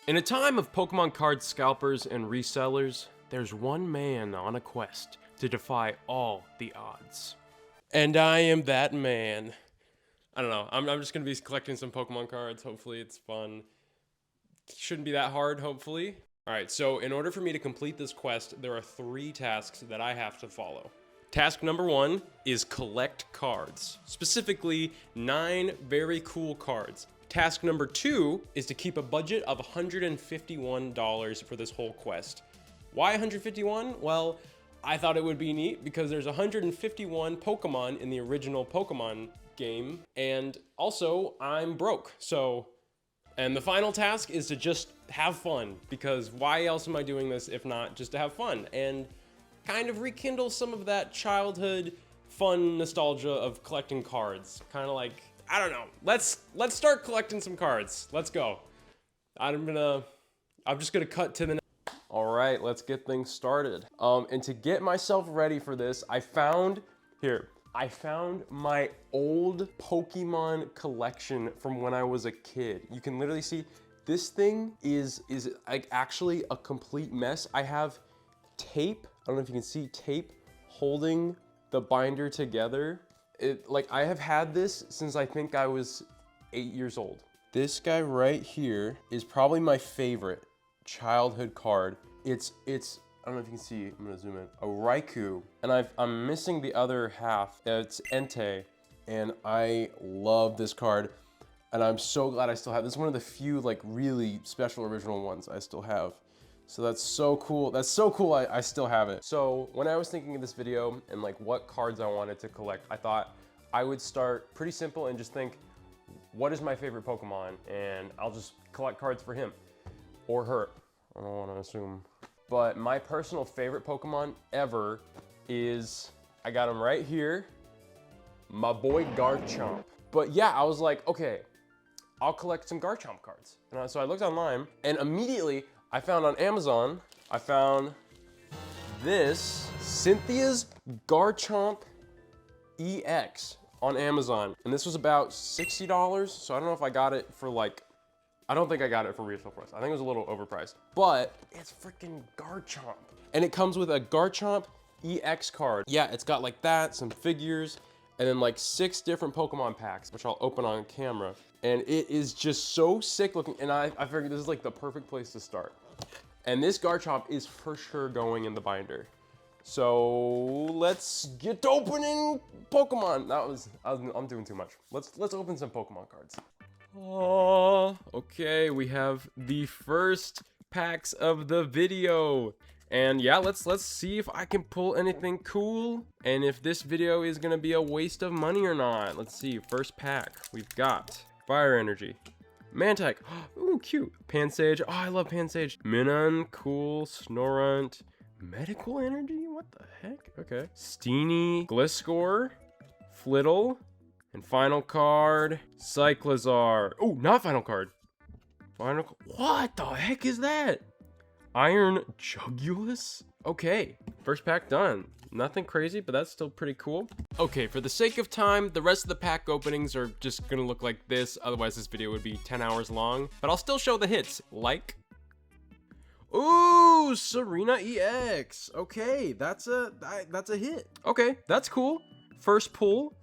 In a time of Pokemon card scalpers and resellers, there's one man on a quest to defy all the odds. And I am that man. I don't know, I'm just gonna be collecting some Pokemon cards. Hopefully it's fun. Shouldn't be that hard, hopefully. All right, so in order for me to complete this quest, there are 3 tasks that I have to follow. Task number 1 is collect cards, specifically 9 very cool cards. Task number 2 is to keep a budget of $151 for this whole quest. Why 151? Well, I thought it would be neat because there's 151 Pokemon in the original Pokemon game, and also I'm broke, so... And the final task is to just have fun, because why else am I doing this if not just to have fun and kind of rekindle some of that childhood fun nostalgia of collecting cards. Kind of like, I don't know, let's start collecting some cards. Let's go. I'm just gonna cut to the next. All right, let's get things started. And to get myself ready for this, I found my old Pokemon collection from when I was a kid. You can literally see this thing is like actually a complete mess. I have tape, I don't know if you can see tape holding the binder together. Like I have had this since I think I was 8 years old. This guy right here is probably my favorite childhood card. It's I don't know if you can see, I'm gonna zoom in, a Raikou, and I'm missing the other half. It's Entei, and I love this card, and I'm so glad I still have. This is one of the few like really special original ones I still have. So that's so cool. That's so cool I still have it. So when I was thinking of this video and like what cards I wanted to collect, I thought I would start pretty simple and just think, what is my favorite Pokemon? And I'll just collect cards for him or her. I don't wanna assume. But my personal favorite Pokemon ever is, I got him right here, my boy Garchomp. But yeah, I was like, okay, I'll collect some Garchomp cards. And so I looked online, and immediately I found on Amazon, I found this Cynthia's Garchomp EX on Amazon. And this was about $60, so I don't know if I got it for like, I don't think I got it for retail price. I think it was a little overpriced, but it's freaking Garchomp. And it comes with a Garchomp EX card. Yeah, it's got like that, some figures, and then like 6 different Pokemon packs, which I'll open on camera. And it is just so sick looking, and I figured this is like the perfect place to start. And this Garchomp is for sure going in the binder. So let's get to opening Pokemon. I'm doing too much. Let's open some Pokemon cards. Oh, okay, we have the first packs of the video. And yeah, let's see if I can pull anything cool and if this video is gonna be a waste of money or not. Let's see, first pack, we've got Fire Energy, Mantic, ooh, cute, Pansage, oh, I love Pansage, Minun, cool, Snorunt, Medical Energy, what the heck, okay, Steenie, Gliscor, Flittle, and final card, Cyclizar. Oh, not final card. What the heck is that? Iron Jugulus? Okay, first pack done. Nothing crazy, but that's still pretty cool. Okay, for the sake of time, the rest of the pack openings are just gonna look like this. Otherwise, this video would be 10 hours long. But I'll still show the hits, like... Ooh, Serena EX. Okay, that's a hit. Okay, that's cool. First pull.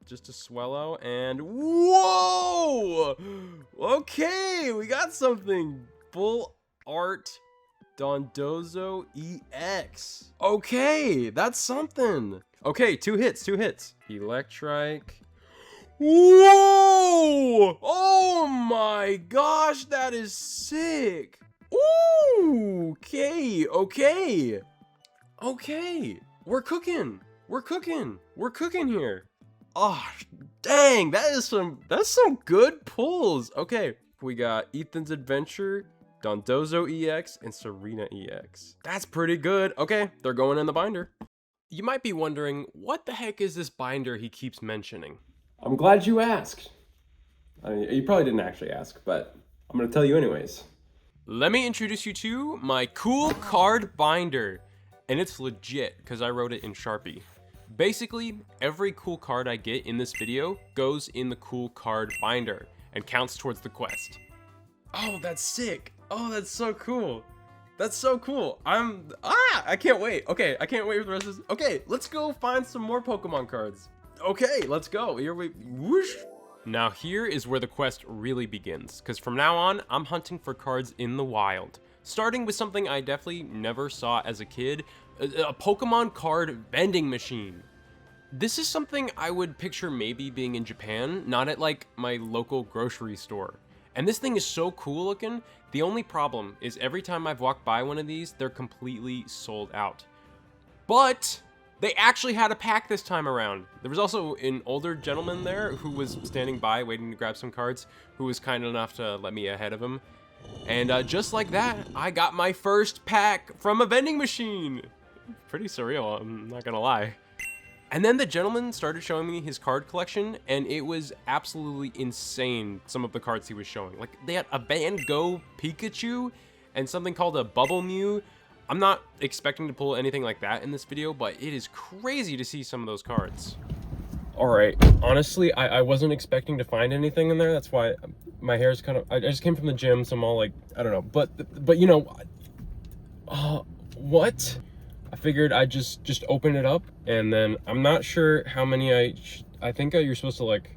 Just a Swellow, and whoa! Okay, we got something. Full art Dondozo EX. Okay, that's something. Okay, two hits. Electrike. Whoa! Oh my gosh, that is sick. Ooh, okay. We're cooking here. Oh, dang, that's some good pulls. Okay, we got Ethan's Adventure, Dondozo EX, and Serena EX. That's pretty good. Okay, they're going in the binder. You might be wondering, what the heck is this binder he keeps mentioning? I'm glad you asked. I mean, you probably didn't actually ask, but I'm gonna tell you anyways. Let me introduce you to my cool card binder. And it's legit, because I wrote it in Sharpie. Basically, every cool card I get in this video goes in the cool card binder and counts towards the quest. Oh, that's sick. Oh, that's so cool. That's so cool. I can't wait. Okay, I can't wait for the rest of this. Okay, let's go find some more Pokemon cards. Okay, let's go. Here we, whoosh. Now here is where the quest really begins, because from now on, I'm hunting for cards in the wild. Starting with something I definitely never saw as a kid, a Pokemon card vending machine. This is something I would picture maybe being in Japan, not at like my local grocery store. And this thing is so cool looking. The only problem is every time I've walked by one of these, they're completely sold out. But they actually had a pack this time around. There was also an older gentleman there who was standing by waiting to grab some cards, who was kind enough to let me ahead of him. And just like that, I got my first pack from a vending machine. Pretty surreal, I'm not gonna lie. And then the gentleman started showing me his card collection, and it was absolutely insane, some of the cards he was showing. Like, they had a Van Gogh Pikachu and something called a Bubble Mew. I'm not expecting to pull anything like that in this video, but it is crazy to see some of those cards. All right, honestly, I wasn't expecting to find anything in there. That's why my hair is kind of, I just came from the gym, so I'm all like, I don't know. But you know, what? I figured I'd just open it up, and then I'm not sure how many I think you're supposed to like,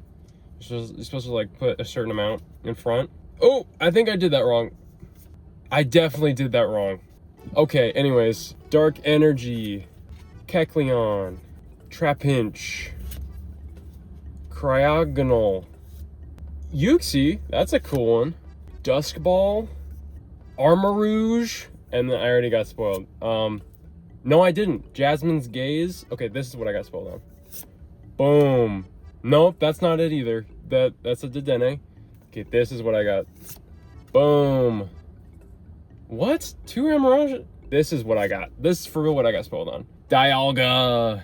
you're supposed to like put a certain amount in front. Oh, I think I did that wrong. I definitely did that wrong. Okay, anyways, Dark Energy, Kecleon, Trapinch, Cryogonal, Uxie, that's a cool one, Duskball, Armarouge, and then I already got spoiled. No, I didn't. Jasmine's Gaze. Okay, this is what I got spoiled on. Boom. Nope, that's not it either. That's a Dedenne. Okay, this is what I got. Boom. What? 2 Amarage? This is what I got. This is for real what I got spoiled on. Dialga.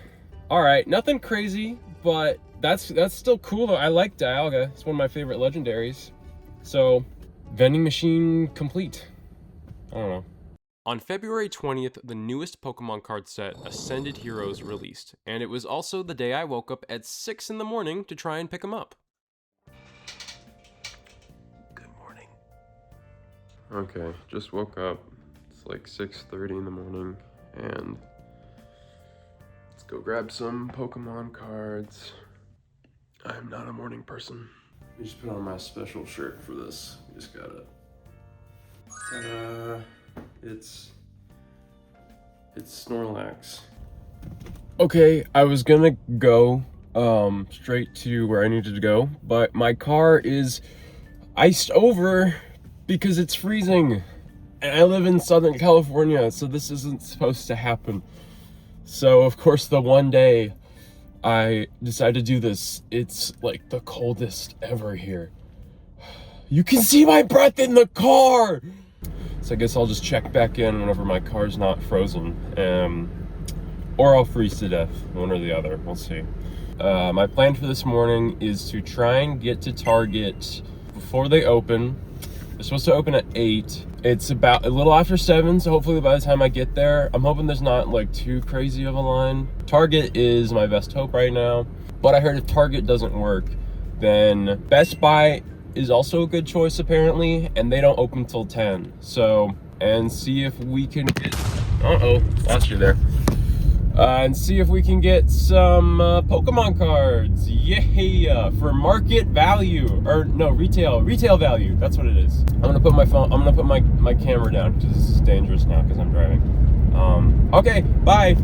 Alright, nothing crazy, but that's still cool though. I like Dialga. It's one of my favorite legendaries. So, vending machine complete. I don't know. On February 20th, the newest Pokemon card set, Ascended Heroes, released, and it was also the day I woke up at 6 in the morning to try and pick them up. Good morning. Okay, just woke up. It's like 6:30 in the morning, and let's go grab some Pokemon cards. I'm not a morning person. I just put on my special shirt for this. Just got it. Ta-da! It's Snorlax. Okay, I was gonna go straight to where I needed to go, but my car is iced over because it's freezing. And I live in Southern California, so this isn't supposed to happen. So of course the one day I decided to do this, it's like the coldest ever here. You can see my breath in the car! So I guess I'll just check back in whenever my car's not frozen. Or I'll freeze to death, one or the other, we'll see. My plan for this morning is to try and get to Target before they open. They're supposed to open at 8. It's about a little after 7, so hopefully by the time I get there, I'm hoping there's not like too crazy of a line. Target is my best hope right now, but I heard if Target doesn't work, then Best Buy is also a good choice apparently, and they don't open till 10. So, and see if we can get, lost you there. And see if we can get some Pokemon cards, yeah, for market value, or no, retail value, that's what it is. I'm gonna put my camera down, because this is dangerous now, because I'm driving. Okay, bye.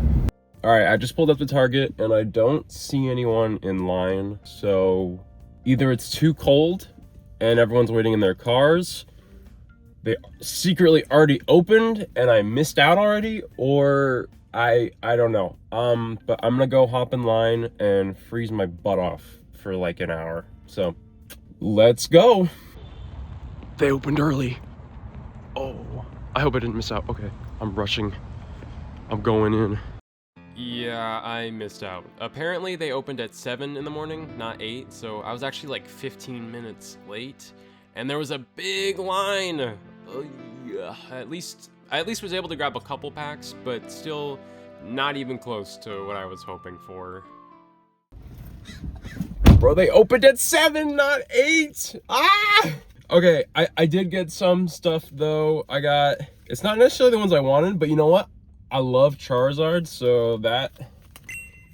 All right, I just pulled up to Target, and I don't see anyone in line, so either it's too cold, and everyone's waiting in their cars, they secretly already opened, and I missed out already, or I don't know. But I'm gonna go hop in line and freeze my butt off for like an hour. So, let's go. They opened early. Oh, I hope I didn't miss out. Okay, I'm rushing. I'm going in. Yeah, I missed out. Apparently they opened at 7 in the morning, not 8, so I was actually like 15 minutes late, and there was a big line. Yeah, at least I was able to grab a couple packs, but still not even close to what I was hoping for. Bro, they opened at 7, not 8! Ah! Okay, I did get some stuff though. It's not necessarily the ones I wanted, but you know what? I love Charizard, so that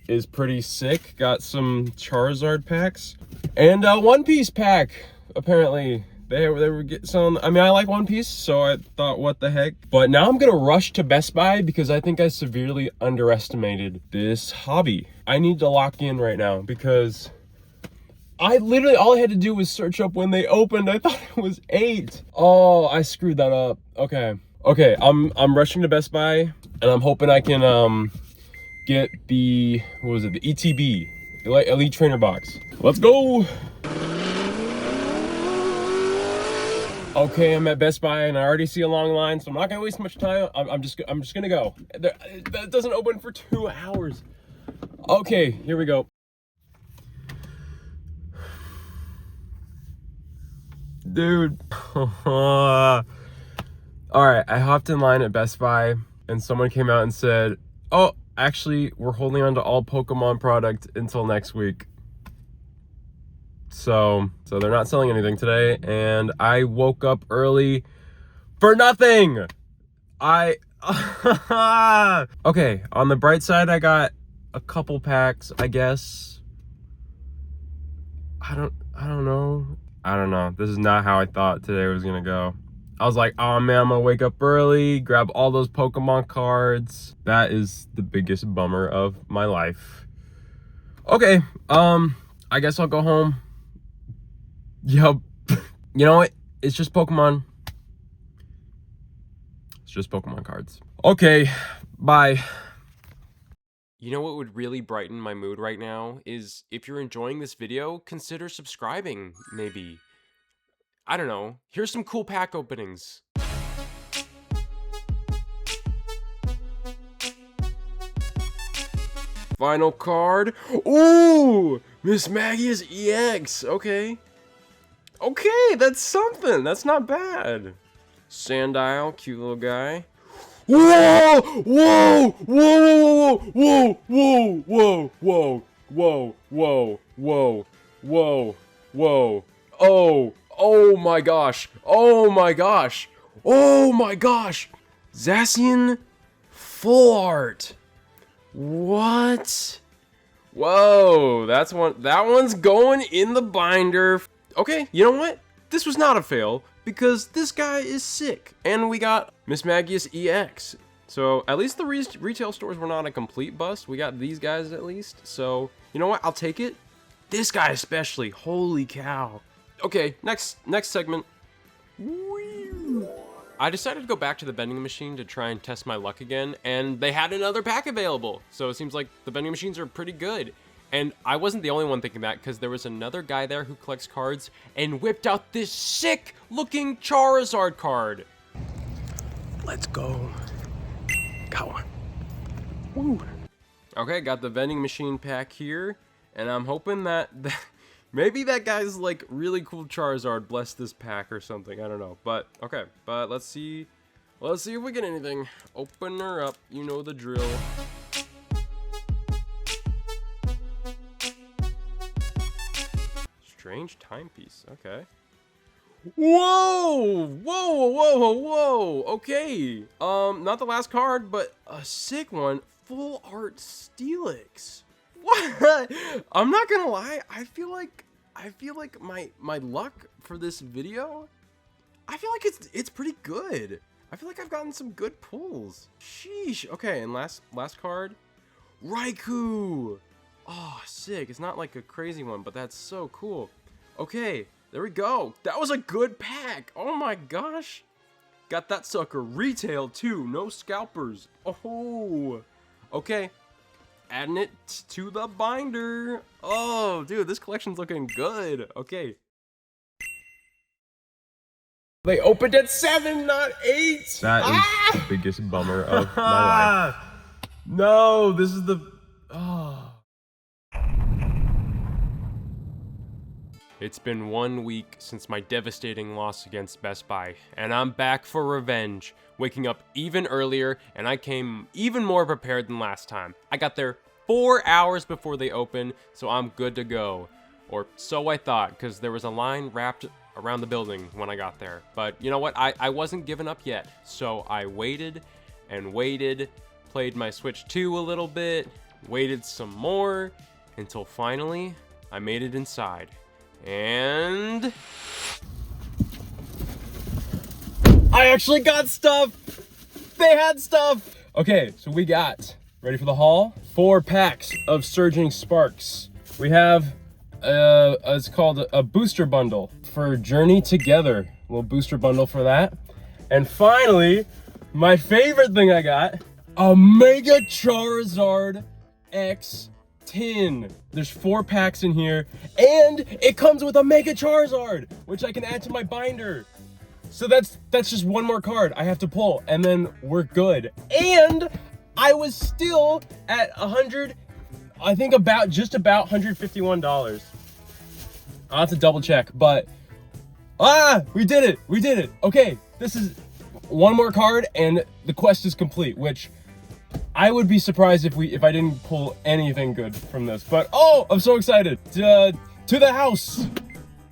is pretty sick. Got some Charizard packs and a One Piece pack. Apparently they were getting some. I mean, I like One Piece, so I thought, what the heck. But now I'm gonna rush to Best Buy because I think I severely underestimated this hobby. I need to lock in right now because I literally, all I had to do was search up when they opened. I thought it was 8. Oh, I screwed that up. Okay, I'm rushing to Best Buy and I'm hoping I can get the, what was it, the ETB, Elite Trainer box. Let's go. Okay, I'm at Best Buy and I already see a long line, so I'm not gonna waste much time. I'm just gonna go. That doesn't open for 2 hours. Okay, here we go. Dude. All right, I hopped in line at Best Buy and someone came out and said, oh, actually, we're holding on to all Pokemon product until next week. So they're not selling anything today, and I woke up early for nothing. Okay, on the bright side, I got a couple packs, I guess. I don't know. This is not how I thought today was gonna go. I was like, oh man, I'm gonna wake up early, grab all those Pokemon cards. That is the biggest bummer of my life. Okay, I guess I'll go home. Yep. You know what? It's just Pokemon. It's just Pokemon cards. Okay, bye. You know what would really brighten my mood right now is if you're enjoying this video, consider subscribing, maybe. I don't know. Here's some cool pack openings. Final card. Ooh! Miss Maggie's EX. Okay. Okay, that's something. That's not bad. Sandile, cute little guy. Whoa! Whoa! Whoa! Whoa! Whoa! Whoa! Whoa! Whoa! Whoa! Whoa! Whoa! Whoa! Oh! Oh my gosh! Oh my gosh! Oh my gosh! Zacian full art. What? Whoa! That one's going in the binder. Okay, you know what? This was not a fail because this guy is sick. And we got Miss Magius EX. So at least the retail stores were not a complete bust. We got these guys at least. So you know what? I'll take it. This guy especially. Holy cow. Okay, next segment. I decided to go back to the vending machine to try and test my luck again, and they had another pack available. So it seems like the vending machines are pretty good. And I wasn't the only one thinking that, because there was another guy there who collects cards and whipped out this sick looking Charizard card. Let's go. Got one. Woo. Okay, got the vending machine pack here, and I'm hoping that maybe that guy's like really cool Charizard blessed this pack or something. I don't know. But okay, but let's see if we get anything. Open her up, you know the drill. Strange timepiece. Okay. Whoa! Whoa! Whoa! Whoa! Okay. Not the last card, but a sick one. Full art Steelix. What? I'm not gonna lie. I feel like my luck for this video, I feel like it's pretty good. I feel like I've gotten some good pulls. Sheesh. Okay, and last card, Raikou. Oh, sick. It's not like a crazy one, but that's so cool. Okay, there we go. That was a good pack. Oh my gosh. Got that sucker retail too. No scalpers. Oh. Okay. Adding it to the binder. Oh, dude, this collection's looking good. Okay. They opened at 7, not 8. That is the biggest bummer of my life. No, this is the... Oh. It's been 1 week since my devastating loss against Best Buy, and I'm back for revenge, waking up even earlier, and I came even more prepared than last time. I got there 4 hours before they opened, so I'm good to go. Or so I thought, because there was a line wrapped around the building when I got there. But you know what? I wasn't giving up yet. So I waited and waited, played my Switch 2 a little bit, waited some more, until finally I made it inside. And I actually got stuff! They had stuff! Okay, so we got, ready for the haul? 4 packs of Surging Sparks. We have, it's called a booster bundle for Journey Together. A little booster bundle for that. And finally, my favorite thing I got, a Mega Charizard X tin. There's 4 packs in here, and it comes with a Mega Charizard, which I can add to my binder. So that's just one more card I have to pull, and then we're good. And I was still at 100, I think just about $151. I'll have to double check, but we did it. Okay, this is one more card, and the quest is complete, which I would be surprised if I didn't pull anything good from this. But oh, I'm so excited. To the house.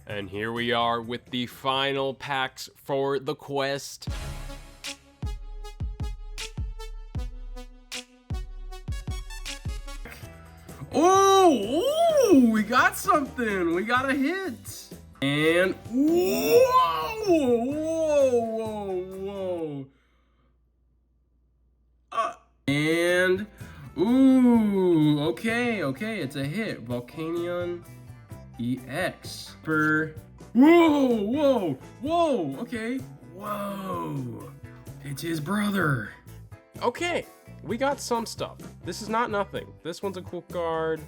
And here we are with the final packs for the quest. Oh, we got something. We got a hit. And whoa. And ooh, okay, it's a hit. Volcanion EX for whoa, okay, whoa, it's his brother. Okay, we got some stuff. This is not nothing. This one's a cool card.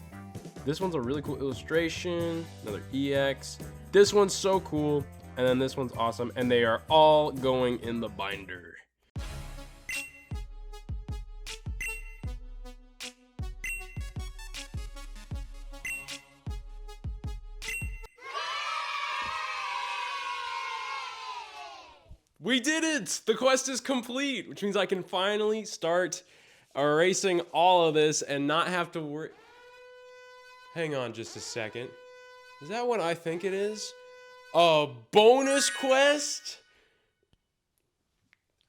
This one's a really cool illustration. Another EX. This one's so cool, and then this one's awesome, and they are all going in the binder. We did it! The quest is complete, which means I can finally start erasing all of this and not have to worry. Hang on just a second. Is that what I think it is? A bonus quest?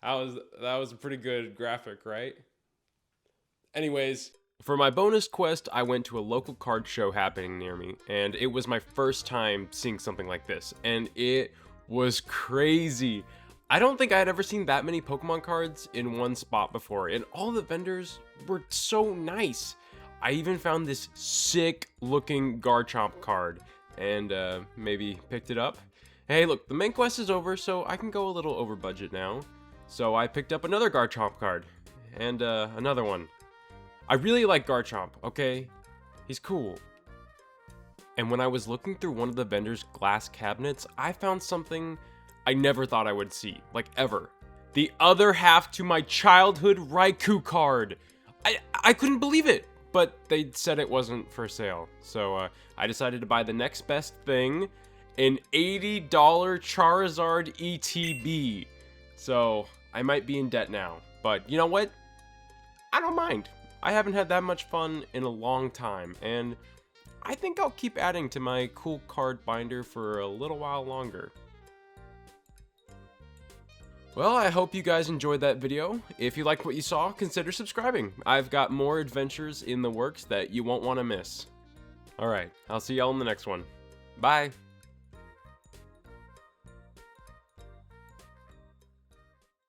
That was a pretty good graphic, right? Anyways, for my bonus quest, I went to a local card show happening near me, and it was my first time seeing something like this, and it was crazy. I don't think I had ever seen that many Pokemon cards in one spot before, and all the vendors were so nice. I even found this sick looking Garchomp card, and maybe picked it up. Hey, look, the main quest is over, so I can go a little over budget now. So I picked up another Garchomp card, and another one. I really like Garchomp, okay? He's cool. And when I was looking through one of the vendor's glass cabinets, I found something I never thought I would see, like ever. The other half to my childhood Raikou card. I couldn't believe it, but they said it wasn't for sale. So I decided to buy the next best thing, an $80 Charizard ETB. So I might be in debt now, but you know what? I don't mind. I haven't had that much fun in a long time, and I think I'll keep adding to my cool card binder for a little while longer. Well, I hope you guys enjoyed that video. If you liked what you saw, consider subscribing. I've got more adventures in the works that you won't want to miss. Alright, I'll see y'all in the next one. Bye!